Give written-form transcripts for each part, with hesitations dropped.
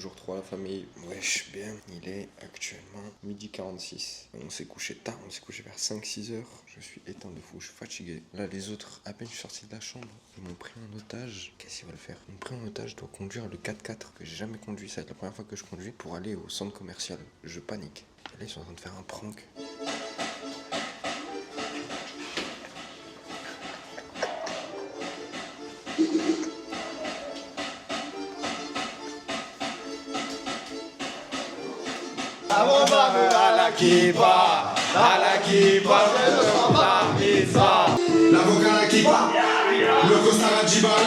jour 3, la famille. Wesh, bien, il est actuellement 12h46. On s'est couché tard, on s'est couché vers 5-6 heures. Je suis éteint de fou, je suis fatigué. Là, les autres, à peine je suis sorti de la chambre, ils m'ont pris en otage. Qu'est-ce qu'ils veulent faire? Ils m'ont pris en otage, je dois conduire le 4x4 que j'ai jamais conduit. Ça va être la première fois que je conduis pour aller au centre commercial. Je panique. Et là, ils sont en train de faire un prank. À la kippa, l'avocat à la kippa, le costard à Djibal.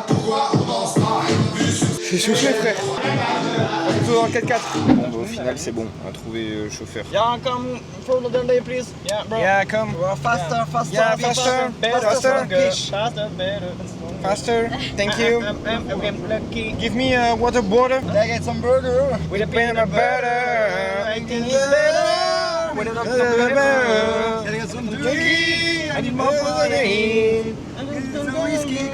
Pourquoi on danse pas? Je suis chauffé, frère. On est plutôt dans le 4x4. Bon, bah, au final, c'est bon. On a trouvé chauffeur. Yeah, come further day, please. Yeah, bro. Yeah, come. Faster, faster. Yeah, faster, Faster, faster. better. Faster. Thank you. I'm lucky. Give me a water bottle. Can I get some burger? With a peanut butter. I think it's better. With a butter. Can I get some turkey? I need more protein. Some whiskey.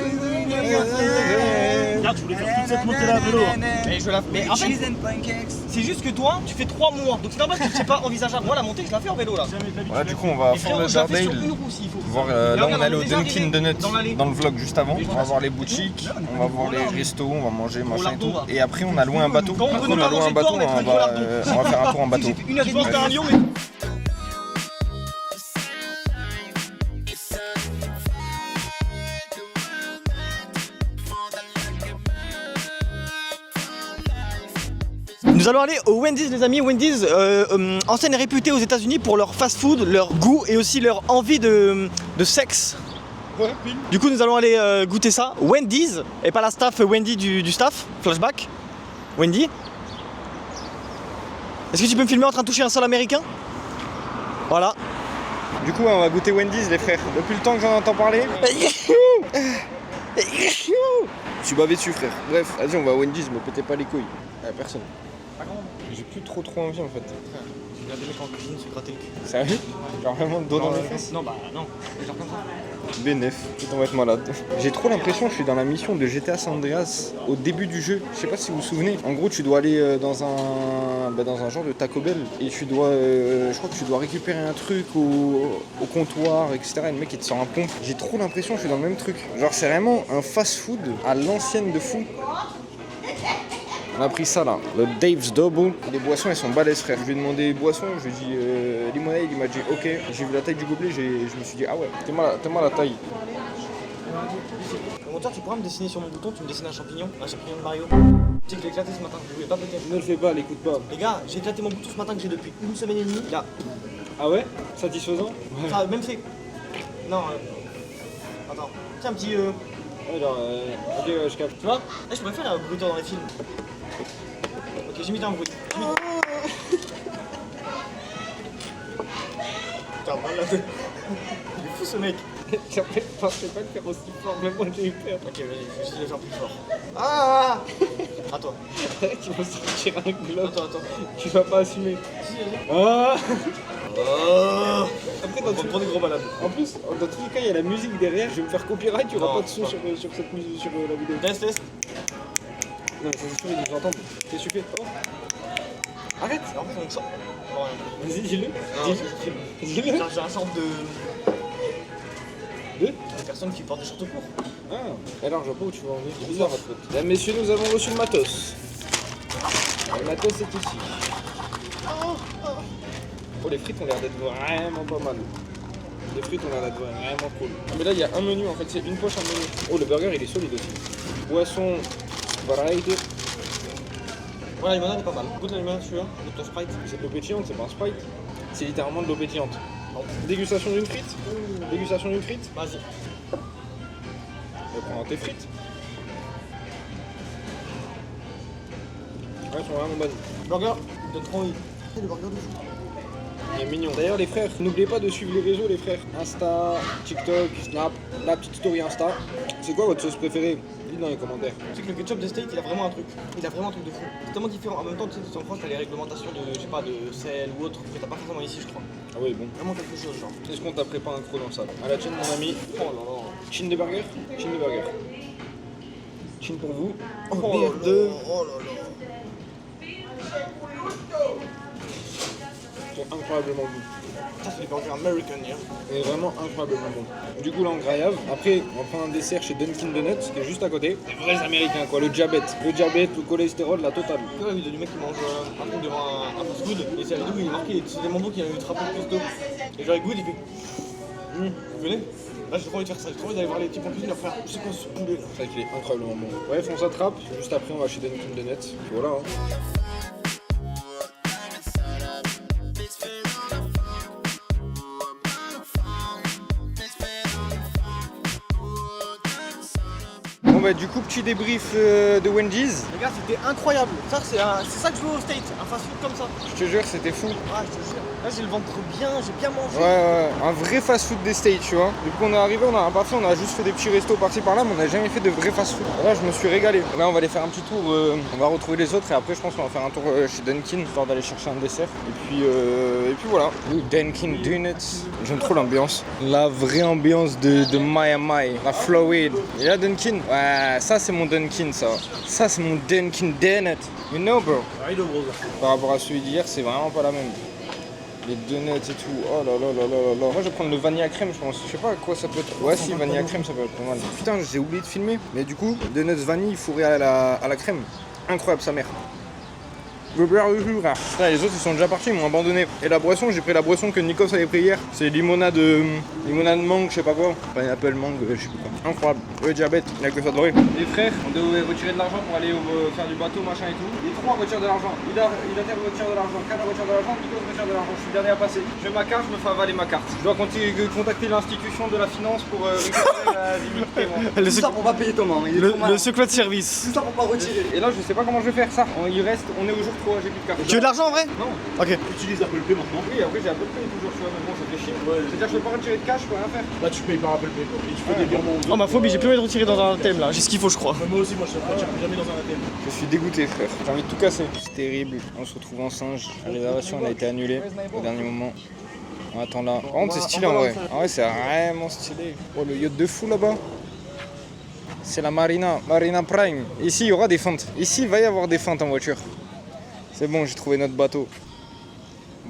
Regarde, je voulais faire toute cette montée là à vélo. Et je la fais. Mais en fait, c'est juste que toi, tu fais 3 mois. Donc c'est normal que c'est pas envisageable. Moi, la montée, je la fais en vélo là. Voilà, du coup, on va à Et Fort frérot, je la fais sur Lauderdale. une roue s'il faut. Voir, là, on est allé au Dunkin' Donuts dans l'allée. dans le vlog juste avant. On va voir les boutiques, on va voir les restos, on va manger, machin et tout. Et après, on a loué un bateau. Quand on Après, on a loué un bateau, on va faire un tour en bateau. J'ai fait 1h30 faire un lion, mais. Nous allons aller au Wendy's, les amis. Wendy's, enseigne réputée aux États-Unis pour leur fast-food, leur goût et aussi leur envie de sexe. Du coup, nous allons aller goûter ça. Wendy's, et pas la staff Wendy du staff. Flashback. Wendy. Est-ce que tu peux me filmer en train de toucher un sol américain? Voilà. Du coup, on va goûter Wendy's, les frères. Depuis le temps que j'en entends parler. Je suis bavé dessus, frère. Bref, vas-y, on va à Wendy's, me pétez pas les couilles. Personne. J'ai plus trop envie en fait. J'ai regardé les mecs en cuisine se gratter le cul. Sérieux? Genre vraiment le dos dans les fesses? Non, bah non. Genre comme ça. B9, on va être malade. J'ai trop l'impression que je suis dans la mission de GTA San Andreas au début du jeu. Je sais pas si vous vous souvenez. En gros, tu dois aller dans un genre de Taco Bell et tu dois, je crois que tu dois récupérer un truc au comptoir, etc. Et le mec il te sort un pompe. J'ai trop l'impression que je suis dans le même truc. Genre c'est vraiment un fast-food à l'ancienne de fou. On a pris ça là, le Dave's Double. Les boissons elles sont balèzes, frère. Je lui ai demandé boisson, je lui ai dit limonade, il m'a dit ok. J'ai vu la taille du gobelet, je me suis dit ah ouais, t'es mal la taille. Au monteur, tu pourras me dessiner sur mon bouton, tu me dessines un champignon de Mario. Tu sais que je l'ai éclaté ce matin, je voulais pas peut-être. Ne le fais pas, l'écoute pas. Les gars, j'ai éclaté mon bouton ce matin que j'ai depuis 1 semaine et demie. Là. Ah ouais? Satisfaisant? Ouais. Ça a même fait. Non, attends. Tiens, un petit. Ouais, genre, ok, ouais, je capte. Tu vois? Là, je pourrais faire un bruiteur dans les films. Ok, j'ai mis un bruit. Putain, malade. Il est fou ce mec. Je pensais pas le faire aussi fort, même moi j'ai eu peur. Ok, vas-y, je vais essayer de le faire plus fort. Ah! À toi. Tu vas sortir un globe. Attends. Tu vas pas assumer. Si, vas-y. Ah! Oh! Après, On va prendre des gros malades. en plus, dans tous les cas, il y a la musique derrière. Je vais me faire copyright, il y aura Non, pas de son sur cette musique, sur la vidéo. Test. Non, ça c'est sûr, ils nous entendent. Qu'est-ce que tu fais? Oh! Arrête! En fait, on sort. Non, rien. Vas-y, dis-le. Non, Dis-le. j'ai un sorte de Deux? personnes qui portent des shorts courts. Ah! Alors, je vois pas où tu vas en venir. C'est bizarre, votre pote. Mesdames, messieurs, nous avons reçu le matos. Le matos est ici. Oh, les frites ont l'air d'être vraiment pas mal. Les frites ont l'air d'être vraiment cool. Mais là, il y a un menu en fait, c'est une poche en menu. Oh, le burger il est solide aussi. Boisson, variety. Ouais, la limonade est pas mal. Goûte la limonade, tu veux? Goûte ton Sprite. C'est de l'eau pétillante, c'est pas un Sprite. C'est littéralement de l'eau pétillante. Non. Dégustation d'une frite. Dégustation d'une frite. Vas-y. Prends tes frites. Ouais, elles sont vraiment bonnes. Burger, il donne trop envie. C'est le burger de fou. Il est mignon. D'ailleurs les frères, n'oubliez pas de suivre les réseaux les frères. Insta, TikTok, Snap, la petite story Insta. C'est quoi votre sauce préférée? Dites dans les commentaires. Tu sais que le ketchup de steak, il a vraiment un truc. Il a vraiment un truc de fou. C'est tellement différent. En même temps, tu sais, en France, t'as les réglementations de, je sais pas, de sel ou autre, que t'as pas forcément ici, je crois. Ah oui bon. Vraiment quelque chose, genre. Est-ce qu'on taperait pas un croc dans ça? À la chaîne mon ami. Oh là là. Chin de burger? Chin de burger. Chin pour vous. Oh merde. C'est incroyablement bon. Ça c'est du burger American, hein. C'est vraiment incroyablement bon. Du coup là on grave. Après on va prendre un dessert chez Dunkin Donuts qui est juste à côté. Les vrais américains quoi, le diabète. Le diabète, le cholestérol, la totale. Tu vois la vidéo du mec qui mange un truc devant un fast-food et c'est la vidéo où il est marqué c'est des mambo qui a eu ultra peu de cuistot. Et genre il goûte, il fait vous venez. Là j'ai trop envie de faire ça, j'ai trop envie d'aller voir les types en cuisine et leur faire c'est quoi ce poulet là. C'est vrai qu'il est incroyablement bon. Bref on s'attrape, juste après on va chez Dunkin Donuts. Voilà hein. Bon bah du coup petit débrief de Wendy's. Les gars c'était incroyable, ça c'est ça que je veux au States, un fast-food comme ça. Je te jure c'était fou. Ah je te jure, là j'ai le ventre bien, j'ai bien mangé. Ouais, un vrai fast-food des States, tu vois. Depuis qu'on est arrivé, on a pas fait, on a juste fait des petits restos par-ci par-là, mais on n'a jamais fait de vrai fast-food. Là, je me suis régalé. Là, on va aller faire un petit tour, on va retrouver les autres et après, je pense qu'on va faire un tour chez Dunkin, histoire d'aller chercher un dessert. Et puis voilà. Dunkin Donuts. J'aime trop l'ambiance. La vraie ambiance de Miami, la Floride. Et là, Dunkin, ouais, ça c'est mon Dunkin, ça. Ça c'est mon Dunkin Donut. You know, bro. Par rapport à celui d'hier, c'est vraiment pas la même. Les donuts et tout, oh là là là là là là. Moi je vais prendre le vanilla crème je pense, je sais pas à quoi ça peut être. Ouais si, vanilla crème ça peut être pas mal. Putain j'ai oublié de filmer, mais du coup, donuts vanille fourré à la crème. Incroyable sa mère. Putain, les autres ils sont déjà partis, ils m'ont abandonné. Et la boisson, j'ai pris la boisson que Nikos avait pris hier. C'est limonade mangue, je sais pas quoi. Pineapple mangue, je sais pas quoi. Incroyable. Le diabète, il a que ça de vrai. Les frères, on devait retirer de l'argent pour aller faire du bateau, machin et tout. Les trois retirent de l'argent. Ida retire de l'argent, Kat retire de l'argent, Nikos retire de l'argent. Je suis le dernier à passer. J'ai ma carte, je me fais avaler ma carte. Je dois contacter l'institution de la finance pour récupérer la limite de paiement. Tout ça pour pas payer Thomas, il est trop malin. Le secret de service. Tout ça pour pas retirer. Et là je sais pas comment je vais faire ça. On est au jour 3, j'ai plus de carte. Tu veux de l'argent en vrai? Non. Ok. Utilise Apple Pay maintenant. Oui, après j'ai Apple Pay toujours, tu vois, mais bon, ça fait chier. C'est-à-dire que je peux pas retirer de cash, je peux rien faire. Là, tu payes par Apple Pay quoi. Et tu fais des virements. Oh ma phobie, j'ai plus envie de retirer dans un thème là, j'ai ce qu'il faut je crois. Moi aussi, moi je ne retire plus jamais dans un ATM. Je suis dégoûté, frère. J'ai envie de tout casser. C'est terrible. On se retrouve en singe. La réservation elle a été annulée au dernier moment. On attend là. Par contre, c'est stylé en vrai. En vrai, c'est vraiment stylé. Oh, le yacht de fou là-bas. C'est la Marina Prime. Ici, il y aura des fentes. Ici, il va y avoir des fentes en voiture. C'est bon, j'ai trouvé notre bateau.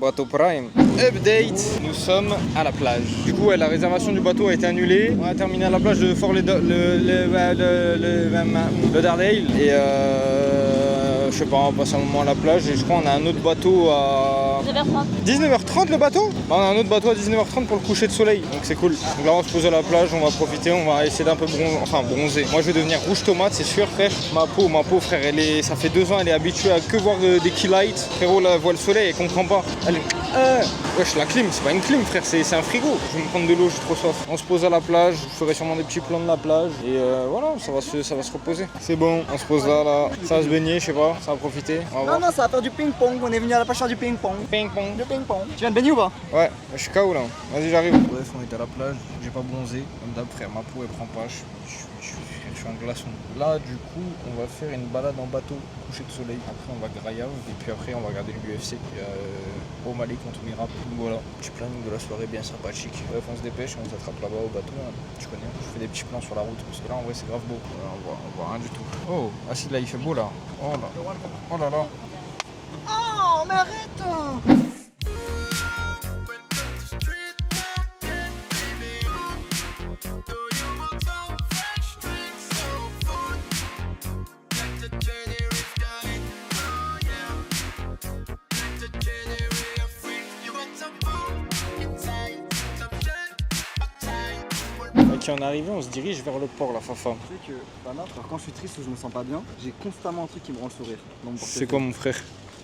Bateau Prime. Update. Nous sommes à la plage. Du coup, la réservation du bateau a été annulée. On a terminé à la plage de Fort Lauderdale. Et je sais pas, on va passer un moment à la plage. Et je crois qu'on a un autre bateau à 19h30 le bateau. Bah, on a un autre bateau à 19h30 pour le coucher de soleil. Donc c'est cool. Donc là, on va se poser à la plage, on va profiter, on va essayer d'un peu bronzer. Moi, je vais devenir rouge tomate, c'est sûr, frère. Ma peau, frère, ça fait 2 ans, elle est habituée à que voir des key lights. Frérot, là, elle voit le soleil, elle comprend pas. Wesh, la clim, c'est pas une clim, frère, c'est un frigo. Je vais me prendre de l'eau, j'ai trop soif. On se pose à la plage, je ferai sûrement des petits plans de la plage. Et voilà, ça va se reposer. C'est bon, on se pose là. Ça va se baigner, je sais pas, ça va profiter. On va voir. Non, ça va faire du ping-pong, on est venu à la plage faire du ping-pong. Ping-pong. Du ping-pong. Tu viens de baigner ou pas? Ouais, je suis KO là. Vas-y, j'arrive. Bref, on est à la plage. J'ai pas bronzé. Comme d'hab, frère, ma peau elle prend pas. Je suis un glaçon. Là, du coup, on va faire une balade en bateau, coucher de soleil. Après, on va graillav. Et puis après, on va regarder l'UFC. Au Mali contre Mirab. Donc voilà, petit planning de la soirée bien sympathique. Bref, on se dépêche, on s'attrape là-bas au bateau. Hein. Tu connais, je fais des petits plans sur la route. Parce que là, en vrai, c'est grave beau. On voit rien du tout. Oh, ah si, là, il fait beau là. Oh là. Oh là là. Oh, mais arrête! Ok, on est arrivé, on se dirige vers le port, la Fafa. Tu sais que, quand je suis triste ou je me sens pas bien, j'ai constamment un truc qui me rend le sourire. dans mon C'est portefeuille. quoi mon frère?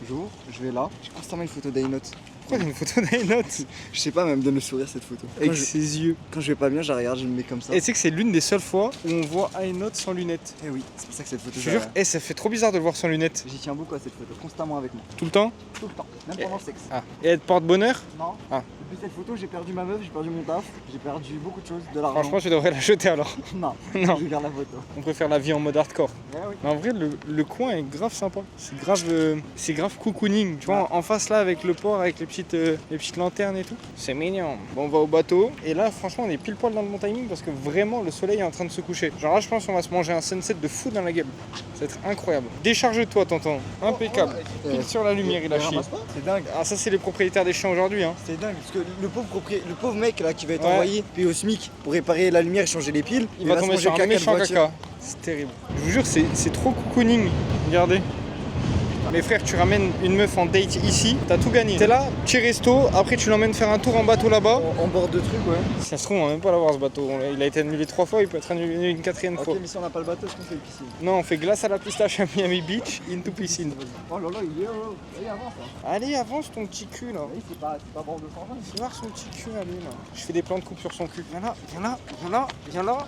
J'ouvre, je vais là, j'ai constamment une photo d'Ainote. Pourquoi t'as une photo d'Ainote? Je sais pas, mais elle me donne le sourire cette photo. Avec ses yeux. Quand je vais pas bien, je la regarde, je me mets comme ça. Et tu sais que c'est l'une des seules fois où on voit Ainote sans lunettes. Eh oui, c'est pour ça que cette photo. Je te jure, ça fait trop bizarre de le voir sans lunettes. J'y tiens beaucoup à cette photo, constamment avec moi. Tout le temps? Tout le temps, même pendant le sexe. Ah. Et elle te porte bonheur? Non, Ah. Depuis cette photo, j'ai perdu ma meuf, j'ai perdu mon taf, j'ai perdu beaucoup de choses, de l'argent. Franchement, tu devrais la jeter alors. Non, Non. je garde la photo. On préfère la vie en mode hardcore. Ouais, oui. Mais en vrai, le coin est grave sympa. C'est grave cocooning. Tu vois, en face là, avec le port, avec les petites lanternes et tout. C'est mignon. Bon, on va au bateau. Et là, franchement, on est pile poil dans le bon timing parce que vraiment, le soleil est en train de se coucher. Genre là, je pense qu'on va se manger un sunset de fou dans la gueule. Ça va être incroyable. Décharge-toi, tonton. Impeccable. Pile sur la lumière, il a chié. C'est dingue. Ah, ça, c'est les propriétaires des chiens aujourd'hui. Hein. C'est dingue, parce que le pauvre mec là qui va être Ouais. envoyé, puis au SMIC pour réparer la lumière et changer les piles, Il va se tomber manger sur un caca de méchant voiture. caca. C'est terrible. Je vous jure, c'est trop cocooning. Regardez. Mais frère, tu ramènes une meuf en date ici, t'as tout gagné. T'es là, petit resto, après tu l'emmènes faire un tour en bateau là-bas. En bord de truc, ouais. Si ça se trouve, on va même pas l'avoir ce bateau. Il a été annulé 3 fois, il peut être annulé une 4e fois. Ok, mais si on n'a pas le bateau, est-ce qu'on fait piscine? Non, on fait glace à la pistache à Miami Beach, into piscine. Oh là là, il est heureux. Allez, avance là. Allez, avance ton petit cul là. Oui, c'est pas bord de 120. Fais voir son petit cul, allez là. Je fais des plans de coupe sur son cul. Viens là, viens là, viens là, viens là.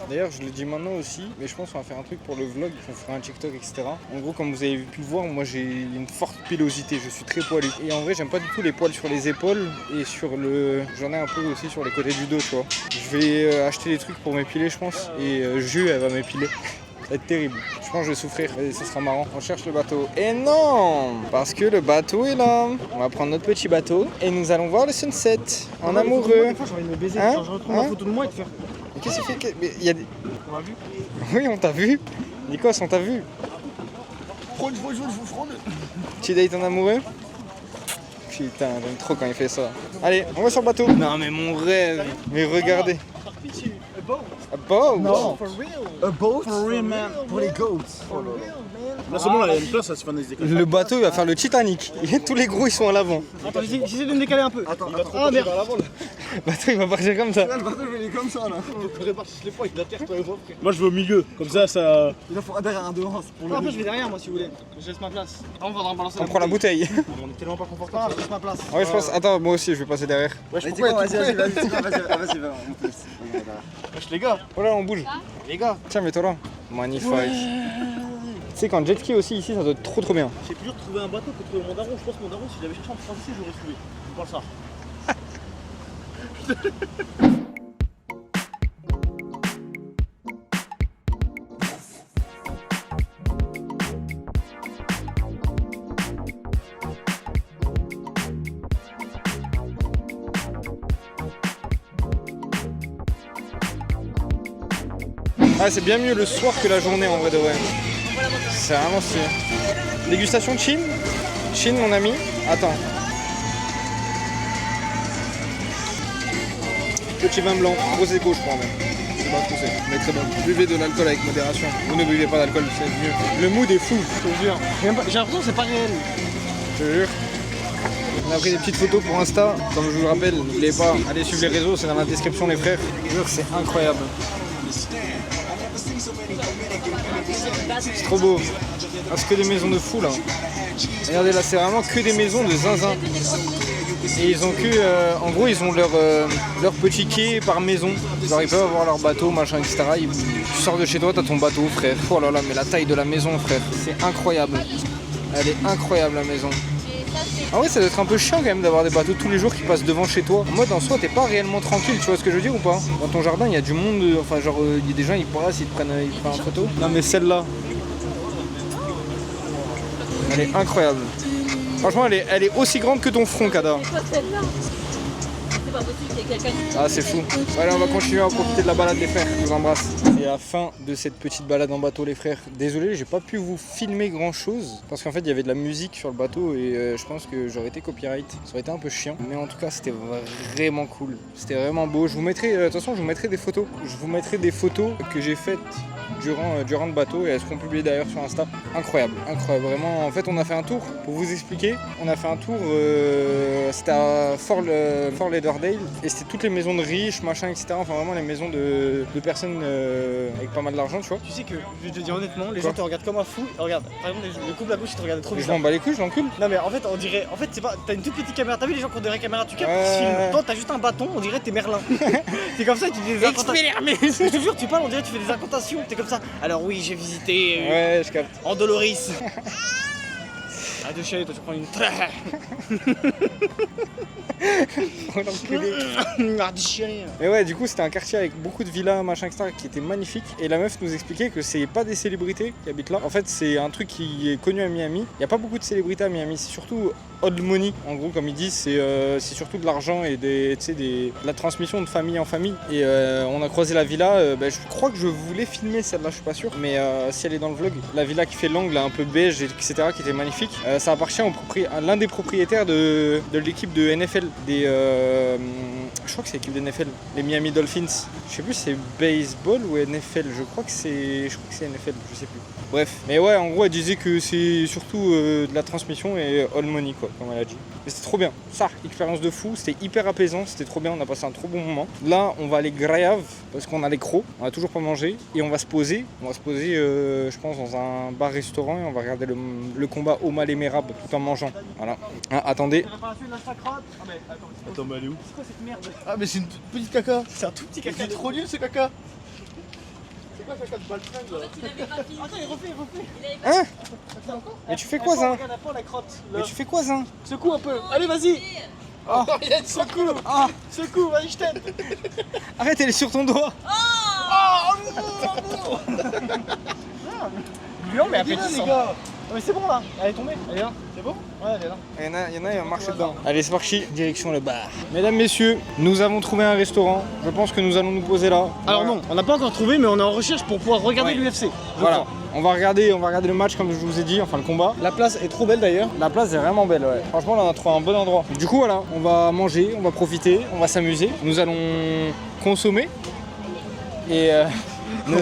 D'ailleurs, je le dis maintenant aussi, mais je pense qu'on va faire un truc pour le vlog, on fera un TikTok, etc. En gros, comme vous avez pu le voir, moi j'ai une forte pilosité, je suis très poilu. Et en vrai, j'aime pas du tout les poils sur les épaules et sur le... J'en ai un peu aussi sur les côtés du dos, tu vois. Je vais acheter des trucs pour m'épiler, je pense, et Jus, elle va m'épiler. Ça va être terrible. Je pense que je vais souffrir et ça sera marrant. On cherche le bateau. Et non, parce que le bateau est là. On va prendre notre petit bateau et nous allons voir le sunset en amoureux. Des fois, j'ai envie de me baiser. Hein Genre, je retrouve Hein ma photo de moi et de faire. Mais qu'est-ce que c'est mais y a des... On m'a vu. Oui, on t'a vu. Nikos, on t'a vu. Fraude, je vous fraude. Petit date en amoureux. Putain, j'aime trop quand il fait ça. Allez, on va sur le bateau. Non mais mon rêve. Mais regardez. Ah bon Non. For real. A boat For real, man. pour les goats. For real, man. Là, c'est bon, là, il y a une place, ça se fait des décals. Le bateau, il va faire le Titanic. Tous les gros, ils sont à l'avant. Attends, j'essaie de me décaler un peu. Attends, Ah merde. Le bateau, il va partir comme ça. le bateau, je vais aller comme ça là. Répartisse les poids avec la terre, toi et moi, frère. Moi, je vais au milieu, comme ça. Il en faudra derrière un devant pour le. Après, je vais derrière moi si vous voulez. Je laisse ma place. On va balancer On prend la bouteille. On est tellement pas Ah, confortable. je laisse ma place. Ouais, je pense. Attends, moi aussi, je vais passer derrière. Wesh, Vas-y, pourquoi vas-y, vas-y, on te laisse. Wesh, les gars. Oh là, on bouge. Les gars. Tiens, mets-toi là. Magnifique. Tu sais, qu'en jet ski aussi, ici, ça doit être trop bien. C'est plus dur de trouver un bateau que de trouver mon daron. Je pense que mon daron, si j'avais cherché en français, j'aurais trouvé. Je parle ça. Ah, c'est bien mieux le soir que la journée en vrai de vrai. C'est vraiment stylé. Dégustation de Chine. Chine, mon ami. Attends. Petit vin blanc, prosecco je crois même. Je sais pas ce que c'est, mais très bon. Buvez de l'alcool avec modération. Ou ne buvez pas d'alcool, c'est mieux. Le mood est fou, je te jure. J'ai l'impression que c'est pas réel. Je te jure. On a pris des petites photos pour Insta. Comme je vous le rappelle, n'oubliez pas, allez suivre les réseaux, c'est dans la description les frères. Je te jure, c'est incroyable. C'est trop beau. Ah, c'est que des maisons de fou là. Regardez là, c'est vraiment que des maisons de zinzin. Et ils ont que, en gros, ils ont leur petit quai par maison. Genre ils peuvent avoir leur bateau, machin, etc. Tu sors de chez toi, t'as ton bateau, frère. Oh là là, mais la taille de la maison, frère, c'est incroyable. Elle est incroyable la maison. Ah ouais, ça doit être un peu chiant quand même d'avoir des bateaux tous les jours qui passent devant chez toi. En mode en soi, t'es pas réellement tranquille, tu vois ce que je veux dire ou pas? Dans ton jardin, il y a du monde, enfin genre, il y a des gens, ils passent, ils prennent en photo. Non mais celle-là, elle est incroyable. Franchement, elle est aussi grande que ton front, Kada. C'est quoi celle-là? C'est pas possible qu'il y ait quelqu'un qui... Ah, c'est fou. Allez, on va continuer à profiter de la balade, les frères. Je vous embrasse. C'est la fin de cette petite balade en bateau, les frères. Désolé, j'ai pas pu vous filmer grand chose parce qu'en fait, il y avait de la musique sur le bateau et je pense que j'aurais été copyright. Ça aurait été un peu chiant, mais en tout cas, c'était vraiment cool. C'était vraiment beau. Je vous mettrai, de toute façon, je vous mettrai des photos. Je vous mettrai des photos que j'ai faites durant le bateau et elles seront publiées d'ailleurs sur Insta. Incroyable, incroyable. Vraiment, en fait, on a fait un tour. Pour vous expliquer, on a fait un tour. C'était à Fort Lauderdale et c'était toutes les maisons de riches, machin, etc. Enfin, vraiment les maisons de personnes avec pas mal d'argent, tu vois. Tu sais que, je vais te dire honnêtement, les Quoi gens te regardent comme un fou. Regarde, par exemple, le couple à gauche, ils te regardent trop Et je bizarre. m'en bats les couilles, je l'encule. Non mais en fait on dirait, c'est pas, t'as une toute petite caméra, t'as vu les gens qui ont des vraies caméras, tu captes, Ouais. ils se filment. Toi t'as juste un bâton, on dirait que t'es Merlin. C'est comme ça, tu fais des incantations. Je te jure, tu parles, on dirait que tu fais des incantations, t'es comme ça. Alors oui, j'ai visité Ouais, je capte. Andoloris. Arrête de chialer, toi tu prends une. Oh, l'enculé. Arrête de chialer. Mais ouais, du coup, c'était un quartier avec beaucoup de villas, machin, etc., qui était magnifique. Et la meuf nous expliquait que c'est pas des célébrités qui habitent là. En fait, c'est un truc qui est connu à Miami. Il n'y a pas beaucoup de célébrités à Miami, c'est surtout old money. En gros, comme ils disent, c'est surtout de l'argent et de la transmission de famille en famille. Et on a croisé la villa. Je crois que je voulais filmer celle-là, je suis pas sûr. Mais si elle est dans le vlog, la villa qui fait l'angle, un peu beige, etc., qui était magnifique. Ça appartient à l'un des propriétaires de l'équipe de NFL. Je crois que c'est l'équipe de NFL, les Miami Dolphins. Je sais plus si c'est baseball ou NFL. Je crois que c'est NFL, je sais plus. Bref, mais ouais, en gros, elle disait que c'est surtout de la transmission et all money, quoi, comme elle a dit. Mais c'était trop bien. Ça, expérience de fou, c'était hyper apaisant, c'était trop bien, on a passé un trop bon moment. Là, on va aller grave parce qu'on a les crocs, on a toujours pas mangé et on va se poser. On va se poser, je pense, dans un bar-restaurant et on va regarder le combat Omal et Merab tout en mangeant. Voilà. Ah, attendez. Attends, mais elle est où? C'est quoi cette merde? Ah, mais c'est une petite caca. C'est un tout petit caca. C'est trop nul ce caca. C'est quoi caca de baltringue là? Il avait pas fini. Attends, il refait. Hein? Mais tu fais quoi, Zin? Regarde à fond la crotte. Mais tu fais quoi, Zin? Secoue un peu. Allez, vas-y. Ah. Secoue. Ah. Secoue, vas-y, je t'aide. Arrête, elle est sur ton doigt. Non, mais après, Dis-le, tu les sens. gars. Mais c'est bon là. Elle est tombée. Elle est là. C'est bon? Ouais, elle est là. Il y en a, il va marcher dedans. Allez, c'est parti, direction le bar. Mesdames, messieurs, nous avons trouvé un restaurant. Je pense que nous allons nous poser là. Alors Voilà. non, on n'a pas encore trouvé, mais on est en recherche pour pouvoir regarder Ouais. l'UFC. Voilà. On va regarder le match comme je vous ai dit, enfin le combat. La place est trop belle d'ailleurs. La place est vraiment belle, ouais. Franchement, là, on a trouvé un bon endroit. Du coup, voilà, on va manger, on va profiter, on va s'amuser. Nous allons consommer. Et on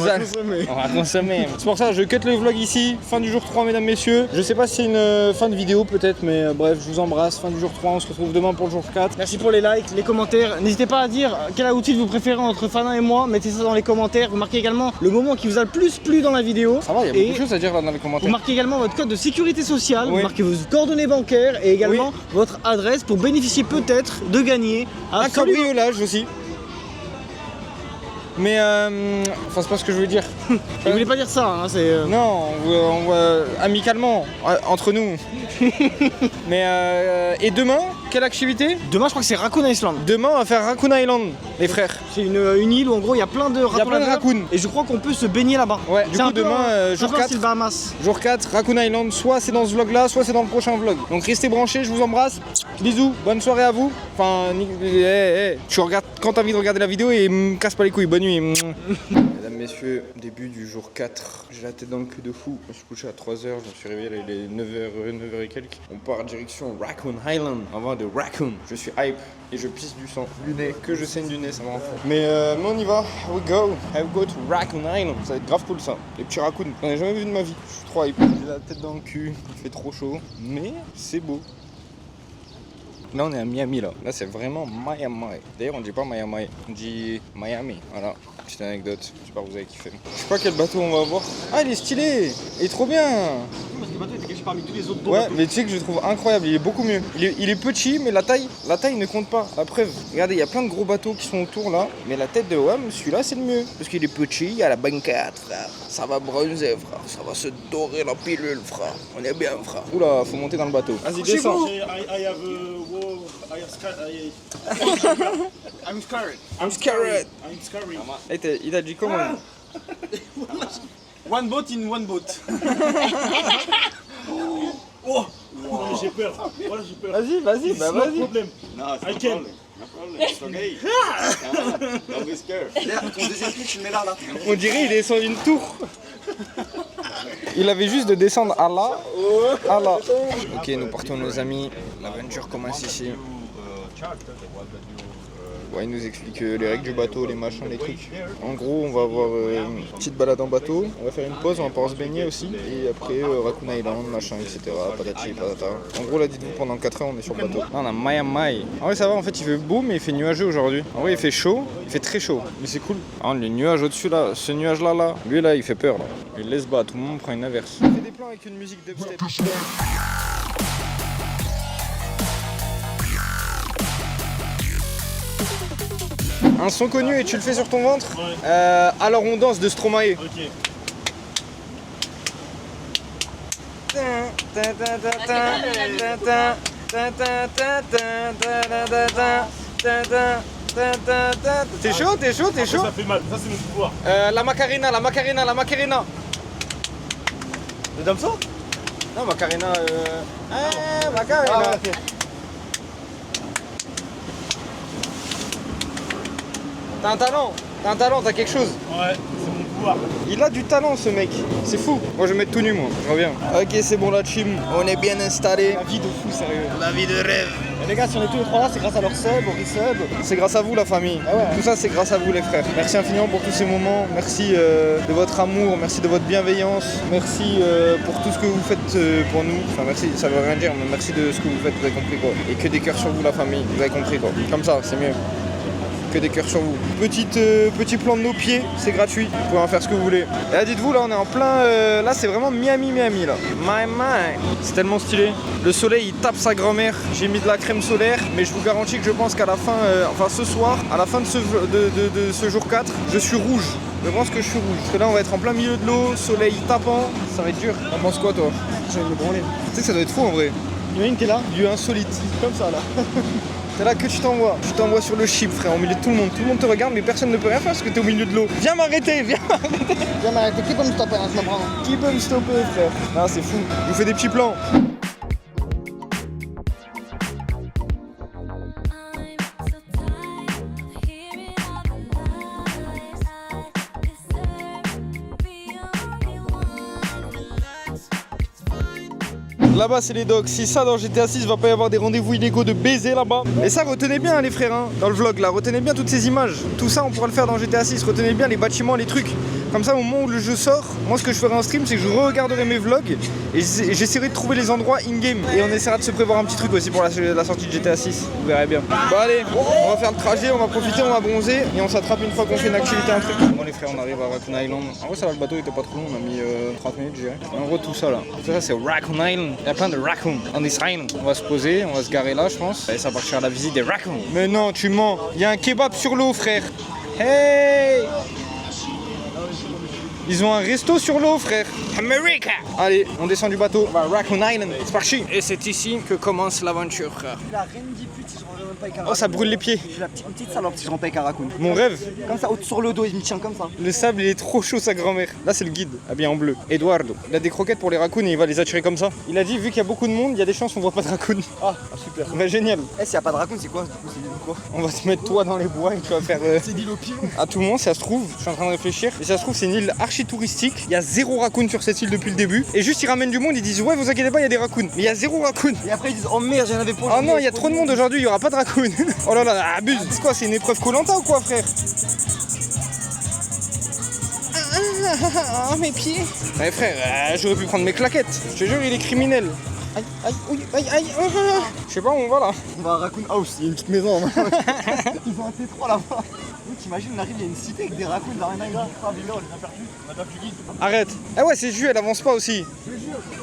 va consommer. C'est pour ça que je cut le vlog ici. Fin du jour 3, mesdames, messieurs. Je sais pas si c'est une fin de vidéo peut-être, mais bref, je vous embrasse. Fin du jour 3, on se retrouve demain pour le jour 4. Merci pour les likes, les commentaires. N'hésitez pas à dire quel outfit vous préférez entre Fana et moi. Mettez ça dans les commentaires. Vous marquez également le moment qui vous a le plus plu dans la vidéo. Ça va, il y a Et beaucoup de choses à dire là dans les vous commentaires. marquez également votre code de sécurité sociale, Oui. vous marquez vos coordonnées bancaires et également votre adresse pour bénéficier peut-être de gagner Un absolument. cambriolage aussi. Mais enfin, c'est pas ce que je veux dire. Je voulais pas dire ça, hein, c'est. Non, on va amicalement, entre nous. Mais et demain, quelle activité? Demain, je crois que c'est Raccoon Island. Demain, on va faire Raccoon Island, les frères. C'est une île où en gros il y a plein de raccoons. Il y a plein de raccoons. Et je crois qu'on peut se baigner là-bas. Ouais, du C'est coup, un peu demain, un jour peu un 4. style Bahamas. Jour 4, Raccoon Island, soit c'est dans ce vlog là, soit c'est dans le prochain vlog. Donc restez branchés, je vous embrasse. Bisous, bonne soirée à vous. Enfin, tu regardes quand t'as envie de regarder la vidéo et me casse pas les couilles, bonne nuit. Mesdames, messieurs, début du jour 4. J'ai la tête dans le cul de fou. Je me suis couché à 3h, je me suis réveillé, il est 9h et quelques. On part direction Raccoon Island, on va de Raccoon. Je suis hype et je pisse du sang. Du nez, que je saigne du nez, ça me rend fou. Mais on y va, we go to Raccoon Island. Ça va être grave cool ça. Les petits raccoons, j'en ai jamais vu de ma vie. Je suis trop hype. J'ai la tête dans le cul, il fait trop chaud, mais c'est beau. Là on est à Miami là, c'est vraiment Miami. D'ailleurs on dit pas Miami, on dit Miami, voilà. Petite anecdote, j'espère que vous avez kiffé. Je sais pas quel bateau on va avoir. Ah il est stylé, il est trop bien. Parce que le bateau était caché parmi tous les autres. Ouais mais tu sais que je le trouve incroyable, il est beaucoup mieux. Il est petit mais la taille ne compte pas. La preuve, regardez il y a plein de gros bateaux qui sont autour là. Mais la tête de WAM, celui-là c'est le mieux. Parce qu'il est petit, il y a la banquette frère. Ça va bronzer frère, ça va se dorer la pilule frère. On est bien frère. Oula, faut monter dans le bateau. Vas-y descends. I have I have I'm scared. I'm scary. Hey, il a dit comment? One boat in one boat. Oh non mais j'ai peur. Voilà j'ai peur. Vas-y, bah vas-y. Problème. I can. Ton deuxième truc, tu le mets là. On dirait il descend d'une tour. Il avait juste de descendre à là. Ok, nous partons nos amis. L'aventure commence ici. Ouais, il nous explique les règles du bateau, les machins, les trucs. En gros, on va avoir une petite balade en bateau. On va faire une pause, on va pouvoir se baigner aussi. Et après, Raccoon Island, machin, etc. Patati et patata. En gros, là, dites-vous, pendant 4 heures, on est sur le bateau. Là, on a Miami. En vrai, ça va, en fait, il fait beau, mais il fait nuageux aujourd'hui. En vrai, il fait chaud, il fait très chaud. Mais c'est cool. Ah, le nuage au-dessus, là, ce nuage-là, lui, là, il fait peur, là. Il laisse bas, tout le monde prend une averse. On fait des plans avec une musique dubstep. Un son connu et tu le fais sur ton ventre? Ouais. Alors on danse de Stromae. Ok. T'es chaud, t'es chaud, t'es chaud. Ça fait mal, ça c'est mon pouvoir. La Macarena, la Macarena, la Macarena. Le Damso? Non, Macarena. Macarena. Ah, ok. T'as un talent, t'as quelque chose. Ouais, c'est mon pouvoir. Il a du talent ce mec, c'est fou. Moi je vais mettre tout nu moi, je reviens. Ok c'est bon la team, on est bien installé. La vie de fou, sérieux. La vie de rêve. Et les gars, si on est tous les trois là, c'est grâce à leur sub, au resub. C'est grâce à vous la famille. Ah ouais. Tout ça c'est grâce à vous les frères. Merci infiniment pour tous ces moments. Merci de votre amour, merci de votre bienveillance. Merci pour tout ce que vous faites pour nous. Enfin merci, ça veut rien dire, mais merci de ce que vous faites, vous avez compris quoi. Et que des cœurs sur vous la famille, vous avez compris quoi. Comme ça, c'est mieux. Que des cœurs sur vous. Petit plan de nos pieds, c'est gratuit, vous pouvez en faire ce que vous voulez. Et là dites-vous, là on est en plein, là c'est vraiment Miami là. C'est tellement stylé. Le soleil il tape sa grand-mère, j'ai mis de la crème solaire, mais je vous garantis que je pense qu'à la fin, enfin ce soir, à la fin de ce jour 4, je suis rouge. Je pense que je suis rouge. Parce que là on va être en plein milieu de l'eau, soleil tapant, ça va être dur. T'en penses quoi toi? J'ai envie de me branler. Tu sais que ça doit être fou en vrai. Imagine t'es là, Lieu insolite. comme ça là. C'est là que tu t'envoies. Tu t'envoies sur le chip, frère, au milieu de tout le monde. Tout le monde te regarde, mais personne ne peut rien faire parce que t'es au milieu de l'eau. Viens m'arrêter, viens m'arrêter. Viens m'arrêter, qui peut me stopper en ce moment? Qui peut me stopper, frère? Ah, c'est fou. Je vous fais des petits plans. Là-bas c'est les dogs, si ça dans GTA 6 va pas y avoir des rendez-vous illégaux de baiser là-bas. Et ça retenez bien les frères hein, dans le vlog là, retenez bien toutes ces images. Tout ça on pourra le faire dans GTA 6, retenez bien les bâtiments, les trucs. Comme ça au moment où le jeu sort, moi ce que je ferai en stream c'est que je regarderai mes vlogs et j'essaierai de trouver les endroits in-game. Et on essaiera de se prévoir un petit truc aussi pour la sortie de GTA 6, vous verrez bien. Bon allez, on va faire le trajet, on va profiter, on va bronzer et on s'attrape une fois qu'on fait une activité, un truc. Bon les frères on arrive à Raccoon Island. En gros ça va, le bateau était pas trop long, on a mis 30 minutes je dirais. En gros tout ça là, tout ça c'est Raccoon Island. Il y a plein de raccoons on this island. On va se poser, on va se garer là je pense. Et ça partira à la visite des raccoons. Mais non tu mens, il y a un kebab sur l'eau frère. Hey! Ils ont un resto sur l'eau, frère. America. Allez, on descend du bateau. On va à Raccoon Island. C'est parti. Et c'est ici que commence l'aventure, frère. La reine dit pute si je rentre même pas avec un Oh, ça brûle les pieds. Je suis la petite salope si je rentre pas avec un raccoon. Mon rêve. Comme ça, sur le dos, il me tient comme ça. Le sable, il est trop chaud, sa grand-mère. Là, c'est le guide, habillé en bleu. Eduardo. Il a des croquettes pour les raccoons et il va les attirer comme ça. Il a dit, vu qu'il y a beaucoup de monde, il y a des chances qu'on voit pas de raccoons. Ah, super. Bah, génial. Eh, s'il y a pas de raccoon, c'est quoi? Du coup, c'est quoi? On va te mettre toi dans les bois et tu vas faire. C'est dit l'opium. À tout moment, si ça se trouve, je suis en train de réfléchir. Et si ça se trouve, c'est une île archi touristique. Il y a zéro raccoon sur cette île depuis le début. Et juste, ils ramènent du monde, ils disent, ouais, vous inquiétez pas, il y a des raccoons. Mais il y a zéro raccoon. Et après, ils disent, oh merde, j'en avais pas. Oh non, il y a trop de monde aujourd'hui, il y aura pas de raccoon. Oh là là, abuse. C'est quoi, c'est une épreuve Koh-Lanta ou quoi, frère? Ah, mes pieds. Ouais, frère, j'aurais pu prendre mes claquettes. Je te jure, il est criminel. Aïe, aïe, aïe, aïe, aïe. Je sais pas où on va là. On va à Raccoon House, il y a une petite maison. Ils ont un T3 là-bas. T'imagines, on arrive, il y a une cité avec des raccoons dans rien à voir. On a pas plus guide. Arrête. Ah ouais, c'est Ju, elle avance pas aussi.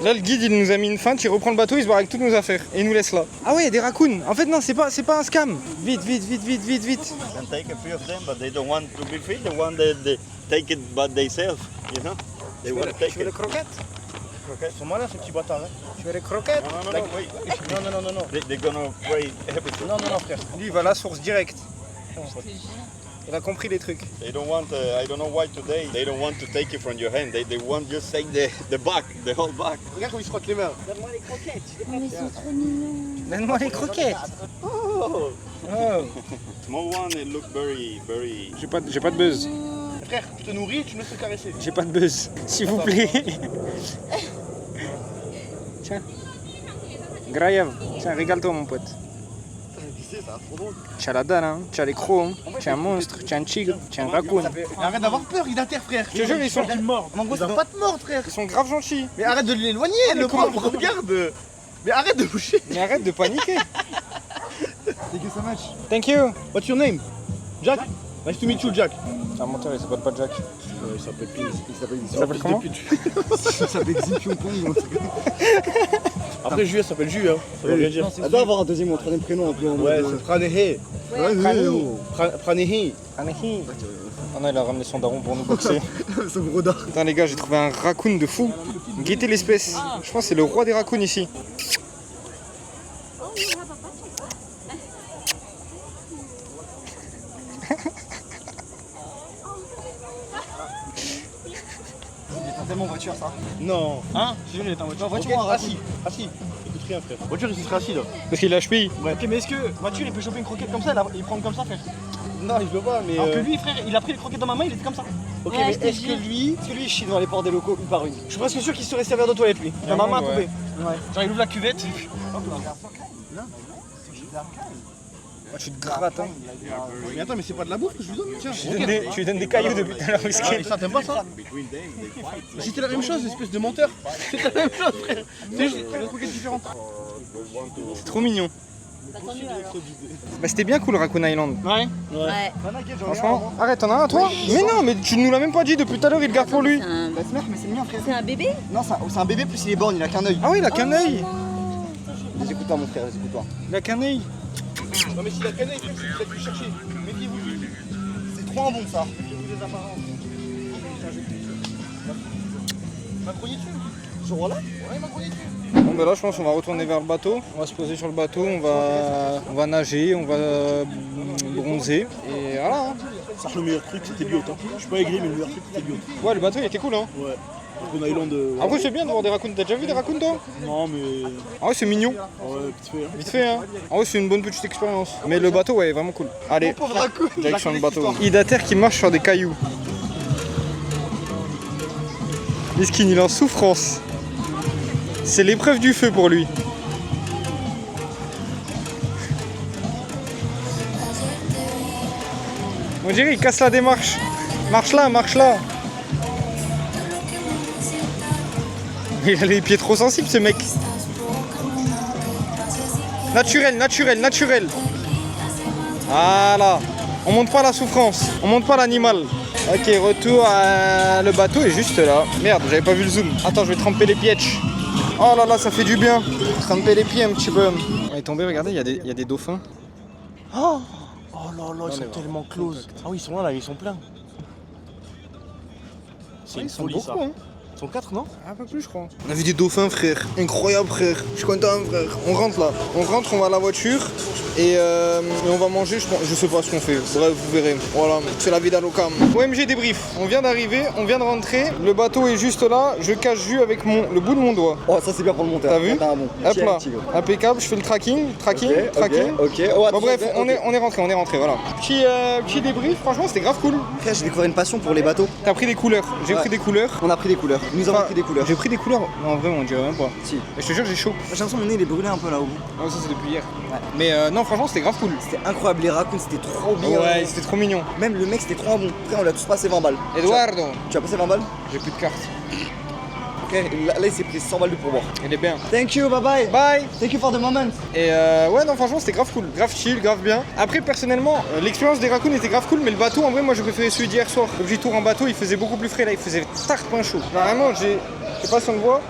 Là, le guide, il nous a mis une feinte, il reprend le bateau, il se barre avec toutes nos affaires et il nous laisse là. Ah ouais, il y a des raccoons. En fait, non, c'est pas un scam. Vite, vite, vite, vite, vite, vite. Can take a few of them, but they don't want to be free. They want they take it by themselves, you know. They want to take Tu veux les it. croquettes? Ils sont malins ces petits bâtards. Hein. Tu veux les croquettes? No, wait. Non. They're gonna spray everything. Non, frère. Lui, il va à la source directe. Il a compris les trucs. They don't want. I don't know why today. They don't want to take it from your hand. They want just take the back, the whole back. Regarde comment ils se frottent les mains. Mais ils sont trop mignons. Donne-moi les croquettes. Oh. Oh. Small one. It look very. J'ai pas de buzz. Frère, je te nourris, tu me laisses te caresser. J'ai pas de buzz. S'il vous plaît. Tiens. Grave. Tiens, régale-toi mon pote. Tu as la dalle, hein. Tu as les crocs, hein. Tu as un monstre, tu as un tigre, tu as un raccoon. Arrête d'avoir peur, il interfère. Je te jure, ils sont En gros, ça va pas te mordre, frère. Ils sont grave gentils. Mais arrête de l'éloigner, le pauvre, regarde. Mais arrête de boucher. Mais arrête de paniquer. C'est que ça match. Thank you. What's your name? Jack? Nice to meet you, Jack. Un menteur, il s'appelle pas Jack. Il s'appelle Il s'appelle comment? Ça s'appelle Xipion Pong. Après, Ju, elle s'appelle Ju, hein. Ça veut rien dire. Elle doit avoir un deuxième ou un troisième prénom un peu en Ouais, mode. c'est Pranehe. Prani. Pranehe. Anahi. il a ramené son daron pour nous boxer. Son gros dard. Putain les gars, j'ai trouvé un raccoon de fou. Guettez l'espèce. Je pense que c'est le roi des raccoons ici. Il est tellement en voiture ça. Non. Hein? Je suis sûr, il est en voiture. En voiture Ok, ou en assis. Assis. Écoute rien, frère. Voiture, il serait assis là. Parce qu'il a HPI. Ok, mais est-ce que voiture il peut choper une croquette comme ça, il prend comme ça, frère? Non, il veut pas, mais. Alors que lui, frère, il a pris les croquettes dans ma main, il était comme ça. Ok, Ouais, mais je te est-ce que jure. lui il chie devant les portes des locaux une par une? Je suis presque sûr qu'il serait serveur de toilette, lui. y a Ma un main a monde, coupé. ouais. Ouais. Genre, il ouvre la cuvette. Tu te grattes, hein. Mais attends, mais c'est pas de la bouffe que je lui donne. Tiens, Tu lui donnes des cailloux depuis tout à l'heure, Ah, Whisky. et ça, t'aimes pas ça? Mais c'était la même chose, espèce de menteur. C'était la même chose, frère. C'est juste des croquettes différentes. C'est trop mignon. Bah, tant mieux alors. Bah c'était bien cool Raccoon Island. Ouais. Ouais. Franchement, arrête, t'en as un toi? Mais non, mais tu nous l'as même pas dit depuis tout à l'heure, il le garde pour lui. C'est un... Bah, mais c'est le mien frère. c'est un bébé? Non, c'est un bébé plus il est borgne, il a qu'un œil. Ah oui, il a qu'un œil. Les écouteurs mon frère, les écouteurs. Il a qu'un œil. Non, mais s'il a canné, frère, c'est que vous êtes chercher. Méfiez-vous. C'est trop un bon ça. Méfiez-vous des apparences. Il m'a grogné dessus. Ce roi là? Ouais, il m'a grogné dessus. Bon bah là je pense qu'on va retourner vers le bateau, on va se poser sur le bateau, on va nager, on va bronzer et voilà. Hein. Ça, le meilleur truc, c'était Biot. Je suis pas aigri, mais le meilleur truc, c'était Biot. Ouais le bateau il était cool hein. Ouais. Raccoon Island. Après c'est bien de voir des raccoons, t'as déjà vu des raccoons toi? Non, mais. Ah ouais c'est mignon, Ouais, vite fait. Hein. vite fait hein. Ah ouais c'est une bonne petite expérience. Mais le bateau ouais vraiment cool. Allez, Pauvre raccoon. direction le bateau. Idater qui marche sur des cailloux. Miskin il est en souffrance. C'est l'épreuve du feu pour lui. On dirait il casse la démarche. Marche là, marche là. Il a les pieds trop sensibles ce mec. Naturel, naturel, naturel. Voilà. On monte pas la souffrance, on monte pas l'animal. Ok, retour à... Le bateau est juste là. Merde, j'avais pas vu le zoom. Attends, je vais tremper les pieds. Oh là là, ça fait du bien. Tremper les pieds un petit peu. On est tombé, regardez, il y a des dauphins. Oh là là, ils sont tellement close. Ah oui, ils sont là, ils sont pleins. C'est une Ils sont folie ça. beaucoup, hein. Ils sont 4, non? Un peu plus, je crois. On a vu des dauphins, frère. Incroyable, frère. Je suis content, frère. On rentre là. On rentre, on va à la voiture et on va manger. Je sais pas ce qu'on fait. Bref, vous verrez. Voilà, c'est la vie d'Alocam. OMG débrief. On vient d'arriver, on vient de rentrer. Le bateau est juste là. Je cache jus avec le bout de mon doigt. Oh, ça c'est bien pour le monteur. T'as vu? T'as un bon. Hop là. Impeccable. Je fais le tracking. Ok. Oh, Bon, bref, attends, on est rentré, voilà. Petit débrief. Franchement, c'était grave cool. Frère, j'ai découvert une passion pour les bateaux. T'as pris des couleurs. J'ai Ouais. pris des couleurs. On a pris des couleurs. Nous avons Enfin, pris des couleurs. J'ai pris des couleurs. Non, en vrai, on dirait même pas. Si. Et je te jure, j'ai chaud. J'ai l'impression que mon nez il est brûlé un peu là au bout. Ah, ça, c'est depuis hier. Ouais. Mais non, franchement, c'était grave cool. C'était incroyable, les raccoons c'était trop bien. Ouais, c'était trop mignon. Même le mec c'était trop un bon. Frère, on l'a tous passé 20 balles. Eduardo, Tu as passé 20 balles? j'ai plus de carte. Frère, là il s'est pris 100 balles de pourboire. Il est bien. Thank you, bye bye. Bye. Thank you for the moment. Et ouais, non, franchement, c'était grave cool. Grave chill, grave bien. Après, personnellement, l'expérience des raccoons était grave cool, mais le bateau, en vrai, moi, je préférais celui d'hier soir. Le petit tour en bateau, il faisait beaucoup plus frais. Là, il faisait tarte pain chaud. Vraiment, je sais pas si on le voit.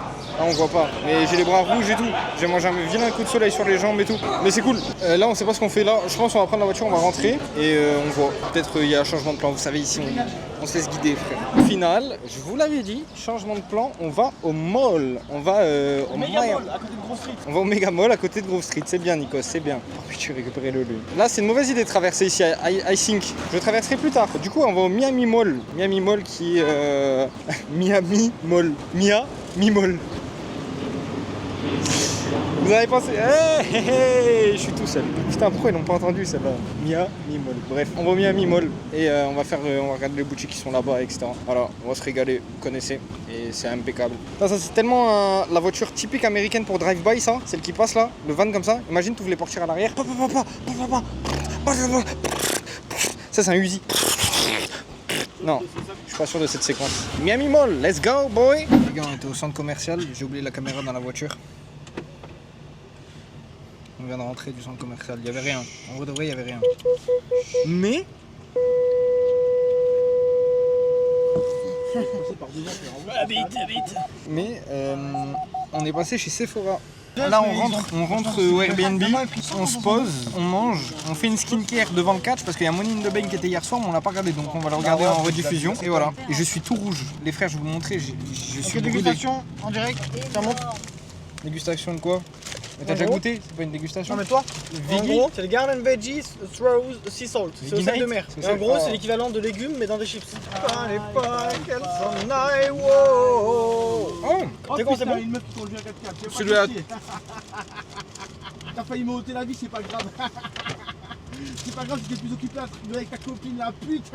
Ah, on voit pas, mais j'ai les bras rouges et tout. J'ai mangé un vilain coup de soleil sur les jambes et tout. Mais c'est cool. Là, on sait pas ce qu'on fait là. Je pense qu'on va prendre la voiture, on va rentrer et on voit. Peut-être il y a un changement de plan. Vous savez, ici, on se laisse guider, frère. Au final, je vous l'avais dit, changement de plan, on va au mall. On va au Méga Maya. Mall, à côté de Grove Street. On va au Mega Mall à côté de Grove Street, c'est bien Nikos, c'est bien. Oh putain, tu récupérer le lieu. Là c'est une mauvaise idée de traverser ici, I think. Je traverserai plus tard. Du coup on va au Miami Mall. Miami Mall qui est... Miami Mall. Miami Mall. Vous avez pensé... Hey, je suis tout seul. Putain, pourquoi ils n'ont pas entendu celle-là? Miami Mall. Bref, on va au Miami Mall et on va regarder les boutiques qui sont là-bas, etc. Voilà, on va se régaler, vous connaissez. Et c'est impeccable. Ça c'est tellement la voiture typique américaine pour drive-by, ça. Celle qui passe là, le van comme ça. Imagine, tu ouvres les portières à l'arrière. Ça, c'est un Uzi. Non, je suis pas sûr de cette séquence. Miami Mall, let's go, boy! Les gars, on était au centre commercial. J'ai oublié la caméra dans la voiture. On vient de rentrer du centre commercial. Il y avait rien. En vrai de vrai, il y avait rien. Mais. Mais on est passé chez Sephora. Là on rentre au Airbnb, on se pose, on mange, on fait une skincare devant le catch parce qu'il y a Money in the Bank qui était hier soir mais on l'a pas regardé donc on va le regarder en rediffusion et voilà. Et je suis tout rouge. Les frères je vais vous montrer, je suis brûlé. Dégustation en direct, ça monte. Dégustation de quoi? Mais t'as déjà goûté? C'est pas une dégustation? Non mais toi, en Veggie? gros, c'est le garden veggies throws sea salt, c'est au Veggie sel de night? mer. C'est Et ça? en gros, Oh. c'est l'équivalent de légumes mais dans des chips. Wow. Oh! C'est quoi, c'est bon? Une meuf qui conduit un 4x4. C'est de la- T'as failli m'ôter la vie, c'est pas grave. C'est pas grave si t'es plus occupé à trouver avec ta copine, la pute.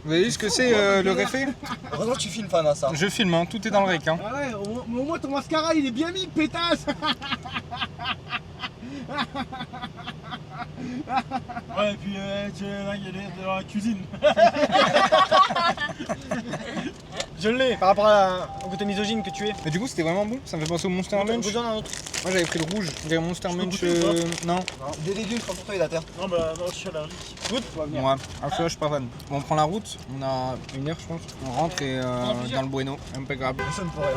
Vous avez vu ce que c'est le réfé? Heureusement que tu filmes, Fana, ça. Je filme, hein, tout est dans le rec. Hein. Ah ouais, au moins ton mascara il est bien mis, pétasse. Ouais, et puis tu es là, il est dans la cuisine. Je l'ai, par rapport au côté misogyne que tu es. Mais du coup c'était vraiment bon, ça me fait penser au Monster Munch. Goûte-en un autre. Moi j'avais pris le rouge, j'avais Monster Munch. goûter ou pas Non. Des légumes, je pense pour toi, il a terre. Non, bah non, je suis allergique. Ouais, après je suis pas fan. Bon, on prend la route, on a 1 heure je pense. On rentre et dans le bueno, impeccable. Personne pour rien.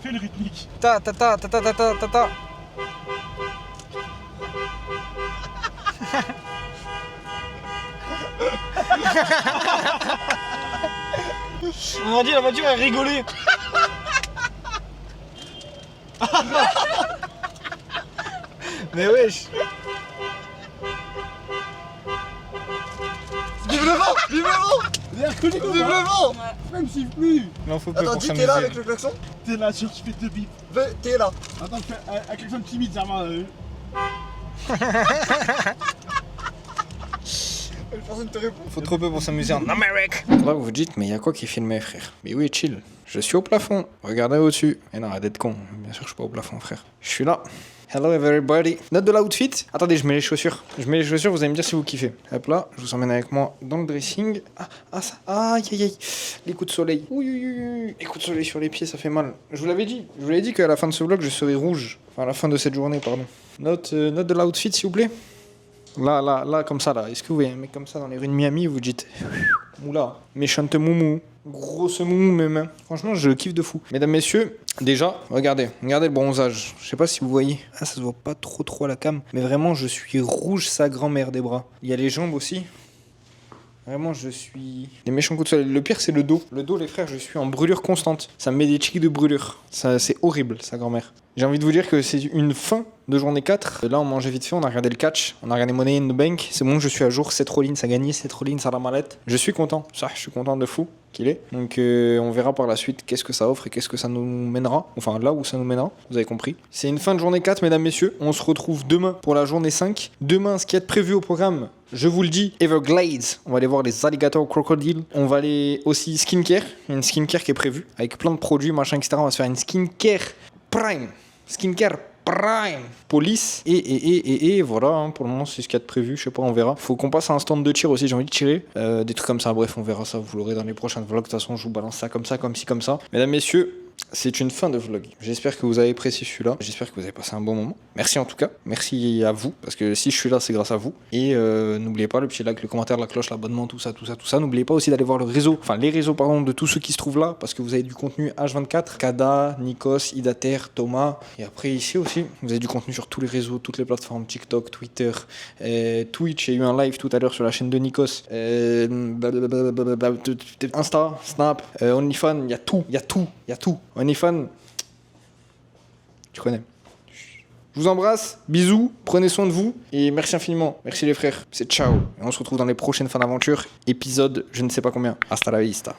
Fais le rythmique. Ta ta ta ta ta ta ta ta ta. On a dit la voiture elle rigolait. Mais wesh. Vive le vent! Vive le vent! Vive le vent! Même siffle plus. Il en faut peu Attends, pour dis t'es là avec s'amuser. le klaxon? T'es là, tu fais deux bips. T'es là. Attends, avec quelqu'un de timide, ça va. Personne te répond. Faut trop peu pour s'amuser en Amérique. Là vous vous dites, mais y'a quoi qui filmait frère? Mais oui, chill. Je suis au plafond. Regardez au-dessus. Et non, arrête d'être con. Bien sûr, je suis pas au plafond, frère. Je suis là. Hello everybody. Note de l'outfit. Attendez, je mets les chaussures. Je mets les chaussures, vous allez me dire si vous kiffez. Hop là, je vous emmène avec moi dans le dressing. Ça. Aïe aïe aïe. Les coups de soleil. Oui. Les coups de soleil sur les pieds, ça fait mal. Je vous l'avais dit. Je vous l'avais dit qu'à la fin de ce vlog, je serai rouge. Enfin, à la fin de cette journée, pardon. Note de l'outfit, s'il vous plaît. Là, comme ça, là. Est-ce que vous voyez un mec comme ça dans les rues de Miami, vous dites oula, méchante moumou, grosse moumou même. Hein. Franchement, je kiffe de fou. Mesdames, messieurs, déjà, regardez le bronzage. Je sais pas si vous voyez. Ah, ça se voit pas trop à la cam. Mais vraiment, je suis rouge sa grand-mère des bras. Il y a les jambes aussi. Vraiment, je suis... Des méchants coups de soleil. Le pire, c'est le dos. Le dos, les frères, je suis en brûlure constante. Ça me met des tics de brûlure. Ça, c'est horrible, sa grand-mère. J'ai envie de vous dire que c'est une fin de journée 4. Là, on mangeait vite fait, on a regardé le catch, on a regardé Money in the Bank. C'est bon, je suis à jour. Seth Rollins a gagné, Seth Rollins à la mallette. Je suis content. Ça, je suis content de fou qu'il est. Donc, on verra par la suite qu'est-ce que ça offre et qu'est-ce que ça nous mènera. Enfin, là où ça nous mènera, vous avez compris. C'est une fin de journée 4, mesdames, messieurs. On se retrouve demain pour la journée 5. Demain, ce qui est prévu au programme, je vous le dis, Everglades. On va aller voir les alligators crocodiles. On va aller aussi skincare. Il y a une skincare qui est prévue avec plein de produits, machin, etc. On va se faire une skincare prime. Skincare prime. Police. Et voilà, hein, pour le moment, c'est ce qu'il y a de prévu. Je sais pas, on verra. Faut qu'on passe à un stand de tir aussi. J'ai envie de tirer. Des trucs comme ça. Bref, on verra ça. Vous l'aurez dans les prochains vlogs. De toute façon, je vous balance ça, comme ci, comme ça. Mesdames, messieurs, c'est une fin de vlog. J'espère que vous avez apprécié celui-là. J'espère que vous avez passé un bon moment. Merci en tout cas. Merci à vous. Parce que si je suis là, c'est grâce à vous. Et n'oubliez pas le petit like, le commentaire, la cloche, l'abonnement, tout ça. N'oubliez pas aussi d'aller voir le réseau. Enfin, les réseaux, pardon, de tous ceux qui se trouvent là. Parce que vous avez du contenu H24. Kada, Nikos, Idater, Thomas. Et après, ici aussi, vous avez du contenu sur tous les réseaux, toutes les plateformes. TikTok, Twitter, Twitch. Il y a eu un live tout à l'heure sur la chaîne de Nikos. Insta, Snap, OnlyFans. Il y a tout. OnlyFans, tu connais. Je vous embrasse, bisous, prenez soin de vous et merci infiniment. Merci les frères, c'est ciao. Et on se retrouve dans les prochaines fins d'aventure, épisode je ne sais pas combien. Hasta la vista.